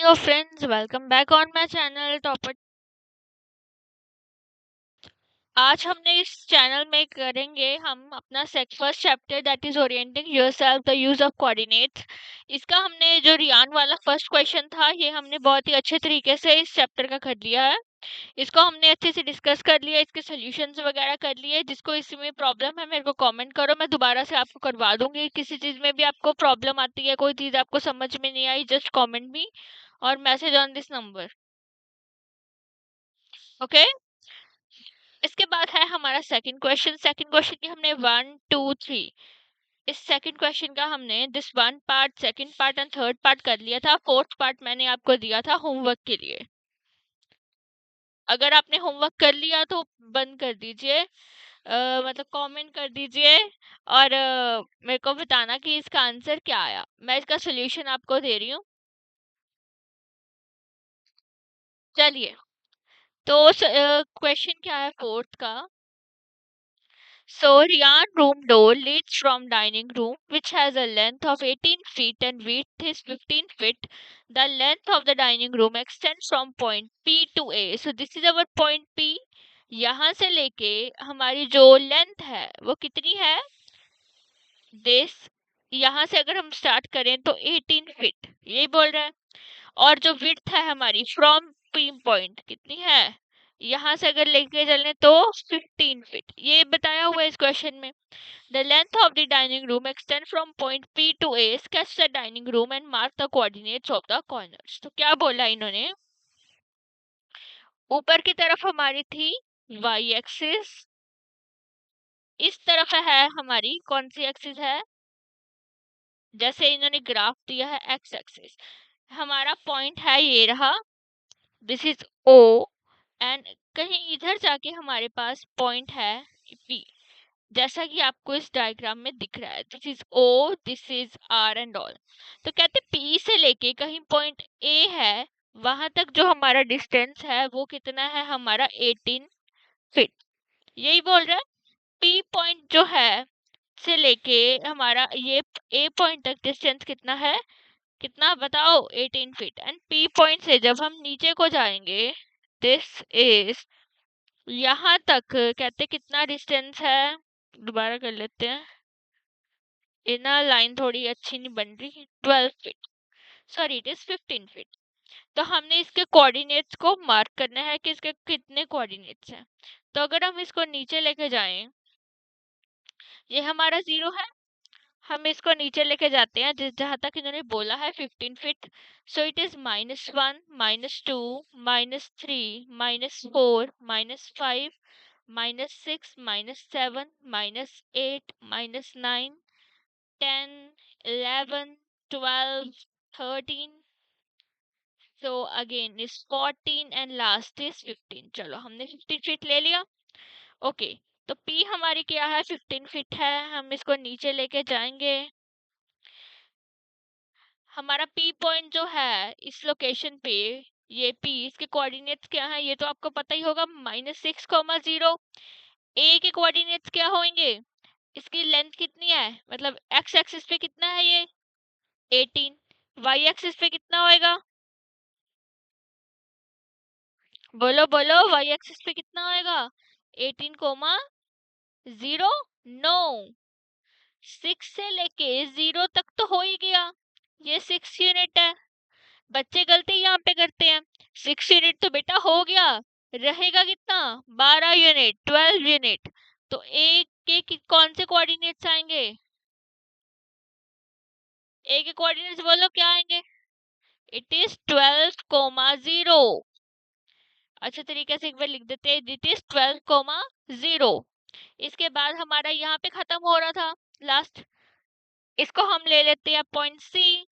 Dear friends, welcome back on my channel topper. आज हमने इस चैनल में करेंगे हम अपना first chapter that is orienting yourself the use of coordinates. इसका हमने जो रियान वाला फर्स्ट क्वेश्चन था ये हमने बहुत ही अच्छे तरीके से इस चैप्टर का कर लिया है। इसको हमने अच्छे से डिस्कस कर लिया, इसके सॉल्यूशंस वगैरह कर लिए। जिसको इसमें प्रॉब्लम है मेरे को कमेंट करो, मैं दोबारा से आपको करवा दूंगी। किसी चीज में भी आपको प्रॉब्लम आती है, कोई चीज आपको समझ में नहीं आई, जस्ट कमेंट मी और message on this number. Okay, इसके बाद है हमारा सेकंड क्वेश्चन। सेकंड क्वेश्चन की हमने 1 2 3, इस सेकंड क्वेश्चन का हमने this one part, second part and third part कर लिया था। फोर्थ पार्ट मैंने आपको दिया था होमवर्क के लिए। अगर आपने होमवर्क कर लिया तो बंद कर दीजिए, मतलब कमेंट कर दीजिए और मेरे को बताना कि इसका आंसर क्या आया। मैं इसका सोल्यूशन आपको दे रही हूँ। चलिए, तो क्वेश्चन क्या है फोर्थ का। So, Rian room door leads from dining room, which has a length of 18 feet and width is 15 feet. The length of the dining room extends from point P to A. So, this is our point P. यहाँ से लेके हमारी जो length है वो कितनी है? This, यहाँ से अगर हम स्टार्ट करें तो 18 फीट, यही बोल रहा है। और जो विड्थ है हमारी फ्रॉम पी पॉइंट कितनी है, यहाँ से अगर लेके चलें तो 15 फीट, ये बताया हुआ है इस क्वेश्चन में। The length of the dining room extends from point P to A. Sketch the dining room and mark the coordinates of the corners. तो क्या बोला इन्होंने? ऊपर की तरफ हमारी थी y एक्सिस, इस तरफ है हमारी कौन सी एक्सिस है? जैसे इन्होंने ग्राफ दिया है x एक्सिस। हमारा पॉइंट है ये रहा, दिस इज O, एंड कहीं इधर जाके हमारे पास पॉइंट है P, जैसा कि आपको इस डायग्राम में दिख रहा है। This is O, this is R and all. तो कहते P से लेके कहीं पॉइंट A है, वहां तक जो हमारा डिस्टेंस है वो कितना है? हमारा 18 फीट, यही बोल रहा है। P पॉइंट जो है से लेके हमारा ये A पॉइंट तक डिस्टेंस कितना है? कितना बताओ? 18 फीट। एंड P पॉइंट से जब हम नीचे को जाएंगे, दिस इज, यहाँ तक कहते कितना डिस्टेंस है? दोबारा कर लेते हैं, ये ना लाइन थोड़ी अच्छी नहीं बन रही। 12 feet, sorry it is 15 feet. तो हमने इसके कोऑर्डिनेट्स को मार्क करना है कि इसके कितने कोऑर्डिनेट्स हैं। तो अगर हम इसको नीचे लेके जाएं, ये हमारा 0 है, हम इसको नीचे लेके जाते हैं जिस जहां तक इन्होंने बोला है 15 feet. So it is -1 -2 -3 -4 -5 -6 -7 -8 -9 10 11 12 13, so again is 14 and last is 15। चलो हमने 15 फीट ले लिया। ओके, तो P हमारी क्या है? 15 फीट है। हम इसको नीचे लेके जाएंगे, हमारा P पॉइंट जो है इस लोकेशन पे, ये P, इसके कोऑर्डिनेट्स क्या है ये तो आपको पता ही होगा, -6, 0। A के कोऑर्डिनेट्स क्या होंगे? इसकी लेंथ कितनी है, मतलब x एक्सिस पे कितना है ये? 18। y एक्सिस पे कितना होएगा? बोलो बोलो, y एक्सिस पे कितना होएगा? 18, 0। नो, 6 से लेके 0 तक तो हो ही गया, ये 6 यूनिट है। बच्चे गलती यहाँ पे करते हैं, 6 यूनिट तो बेटा हो गया, रहेगा कितना? 12 यूनिट, 12 यूनिट। तो ए के कौन से कोऑर्डिनेट्स आएंगे? ए के कोऑर्डिनेट्स बोलो क्या आएंगे? It is 12, 0। अच्छे तरीके से एक बार लिख देते हैं, इट इज 12, 0। इसके बाद हमारा यहाँ पे खत्म हो रहा था लास्ट, इसको हम ले लेते हैं पॉइंट सी।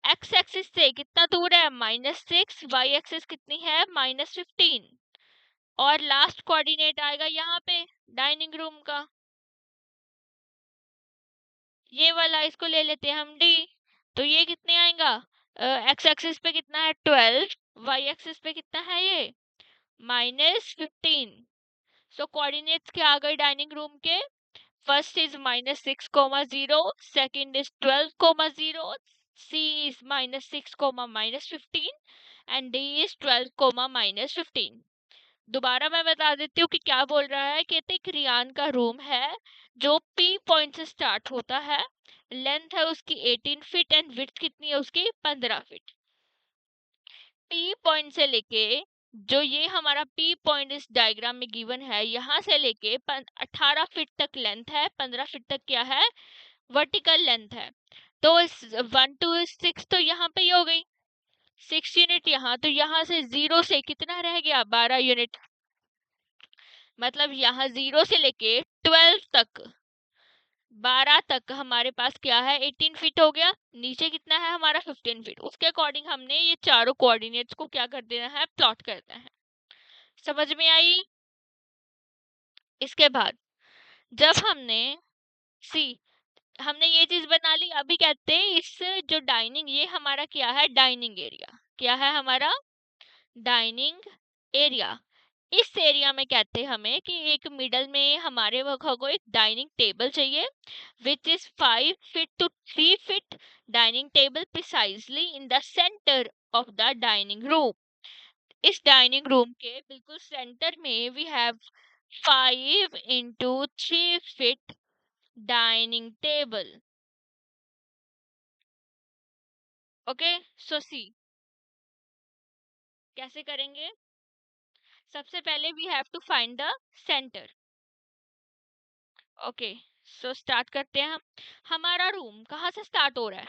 एक्स एक्सिस से कितना दूर है? -6। वाई एक्सिस कितनी है? -15। और लास्ट कोऑर्डिनेट आएगा यहाँ पे डाइनिंग रूम का, ये वाला, इसको ले लेते हैं हम डी। तो ये कितने आएगा? एक्स एक्सिस पे कितना है? 12। वाई एक्सिस पे कितना है ये? -15। सो कोऑर्डिनेट्स क्या आ गए डाइनिंग रूम के? First is -6, 0, second is 12, 0, C is -6, -15 and D is 12, -15। दोबारा मैं बता देती हूँ कि क्या बोल रहा है। कहते एक रियान का रूम है जो P पॉइंट से स्टार्ट होता है, लेंथ है उसकी 18 फीट एंड विड्थ कितनी है उसकी 15 फीट। P पॉइंट से लेके जो ये हमारा P पॉइंट इस डायग्राम में गिवन है, यहाँ से लेके 18 फीट तक लेंथ है, 15 फीट तक क्या है वर्टिकल लेंथ है। तो इस 1 to 6 तो यहाँ पे ही हो गई, 6 यूनिट यहाँ, तो यहाँ से 0 से कितना रह गया 12 यूनिट। मतलब यहाँ 0 से लेके 12 तक, 12 तक हमारे पास क्या है 18 फीट हो गया, नीचे कितना है हमारा 15 फीट। उसके अकॉर्डिंग हमने ये चारों कोऑर्डिनेट्स को क्या कर देना है, प्लॉट करना है। समझ में आई। इसके बाद जब हमने सी हमने ये चीज बना ली, अभी कहते हैं इस जो डाइनिंग, ये हमारा क्या है डाइनिंग एरिया, क्या है हमारा डाइनिंग एरिया। इस एरिया में कहते हैं हमें कि एक मिडल में हमारे को एक डाइनिंग टेबल चाहिए which is 5 feet to 3 feet dining table precisely in the center of the dining room। इस डाइनिंग रूम के बिल्कुल सेंटर में we have 5 into 3 feet dining table। Okay, so see कैसे करेंगे। सबसे पहले we have to find the centre. Okay, so start करते हैं हम। हमारा रूम कहाँ से स्टार्ट हो रहा है,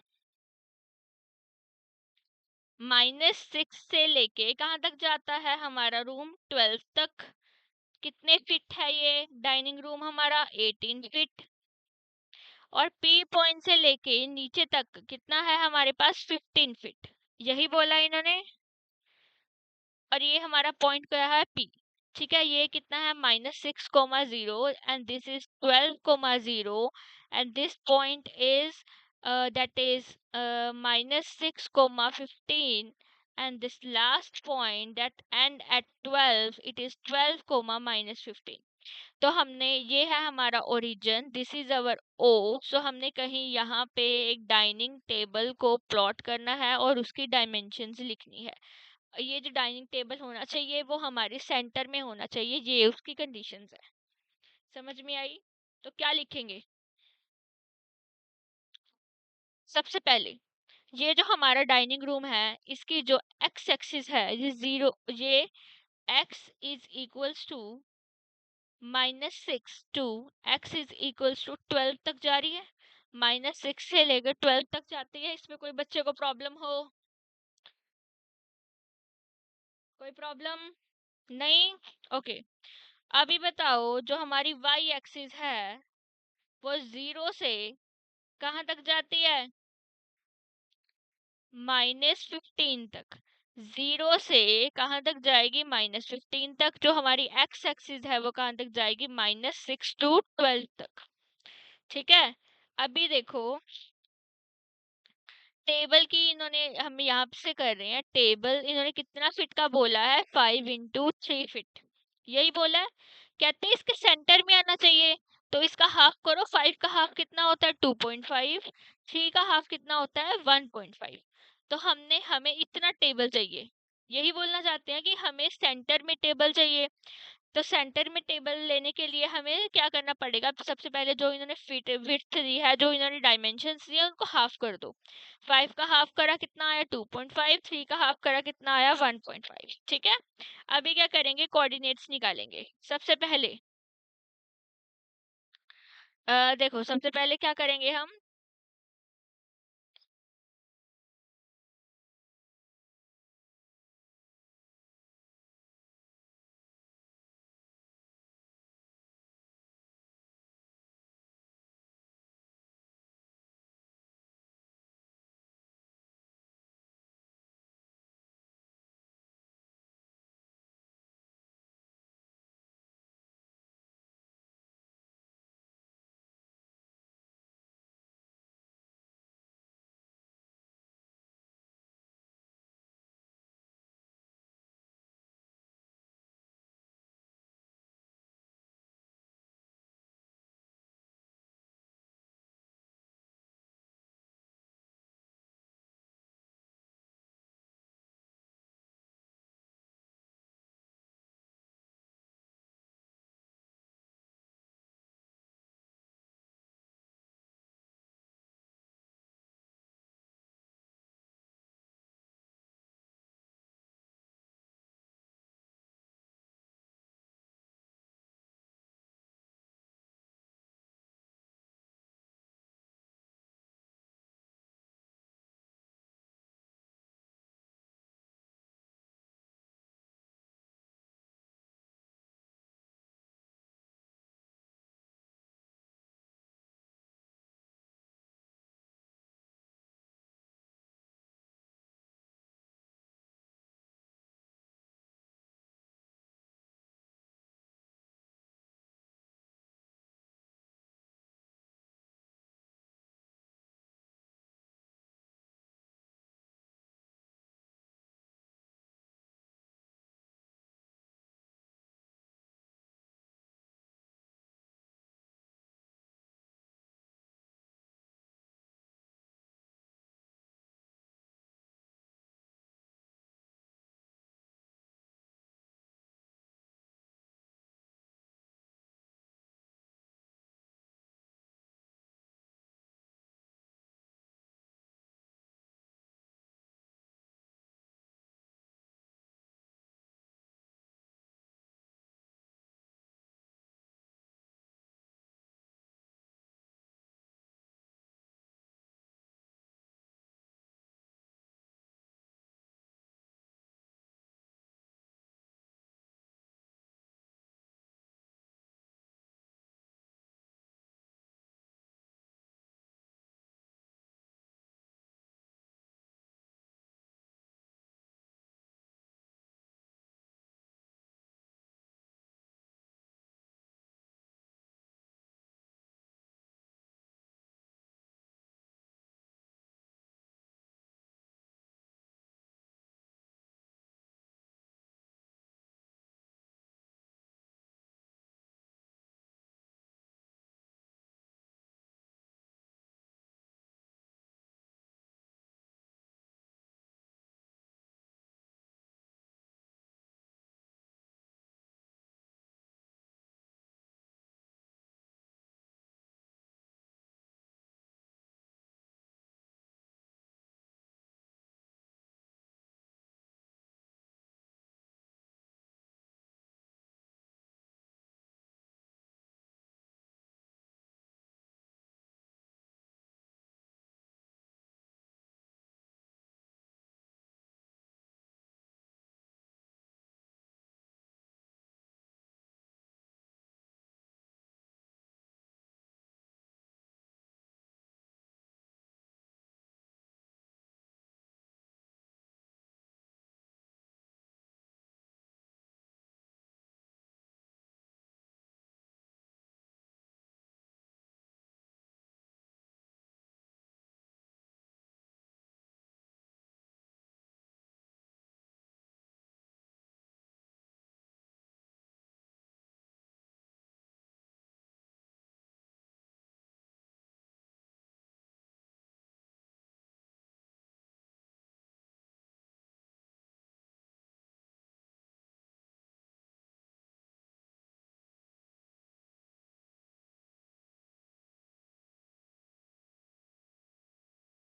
-6 से लेके कहाँ तक जाता है हमारा रूम 12 तक। कितने फीट है ये डाइनिंग रूम हमारा 18 फीट। और पी पॉइंट से लेके नीचे तक कितना है हमारे पास 15 फीट, यही बोला इन्होंने। और ये हमारा पॉइंट क्या है पी। ठीक है, ये कितना है -6, 0 and this is 12, 0 and this point is that is -6, 15 and this last point that end at 12, it is 12, -15। तो हमने ये है हमारा ओरिजिन, दिस इज अवर ओ। सो हमने कहीं यहाँ पे एक डाइनिंग टेबल को प्लॉट करना है और उसकी डायमेंशंस लिखनी है। ये जो डाइनिंग टेबल होना चाहिए वो हमारे सेंटर में होना चाहिए, ये उसकी कंडीशंस है। समझ में आई। तो क्या लिखेंगे, सबसे पहले ये जो हमारा डाइनिंग रूम है इसकी जो एक्स एक्सिस है ये 0, ये x is equals to -6 to x is equals to 12 तक जा रही है। -6 से लेकर 12 तक जाती है। इसमें कोई बच्चे को प्रॉब्लम हो, कोई प्रॉब्लम नहीं। ओके, अभी बताओ जो हमारी y एक्सिस है वो 0 से कहाँ तक जाती है -15 तक। 0 से कहाँ तक जाएगी -15 तक। जो हमारी x एक्सिस है वो कहाँ तक जाएगी -6 टू 12 तक। ठीक है, अभी देखो टेबल की इन्होंने हम यहाँ से कर रहे हैं, टेबल इन्होंने कितना फीट का बोला है 5 into 3 फीट, यही बोला है। कहते हैं इसके सेंटर में आना चाहिए, तो इसका हाफ करो। 5 का हाफ कितना होता है 2.5, 3 का हाफ कितना होता है 1.5। तो हमें इतना टेबल चाहिए, यही बोलना चाहते हैं कि हमें सेंटर में टेबल चाहिए। तो सेंटर में टेबल लेने के लिए हमें क्या करना पड़ेगा, सबसे पहले जो इन्होंने फीट विड्थ दी है, जो इन्होंने डायमेंशंस दिए उनको हाफ कर दो। 5 का हाफ करा कितना आया 2.5, 3 का हाफ करा कितना आया 1.5। ठीक है, अभी क्या करेंगे कोऑर्डिनेट्स निकालेंगे। सबसे पहले देखो सबसे पहले क्या करेंगे हम,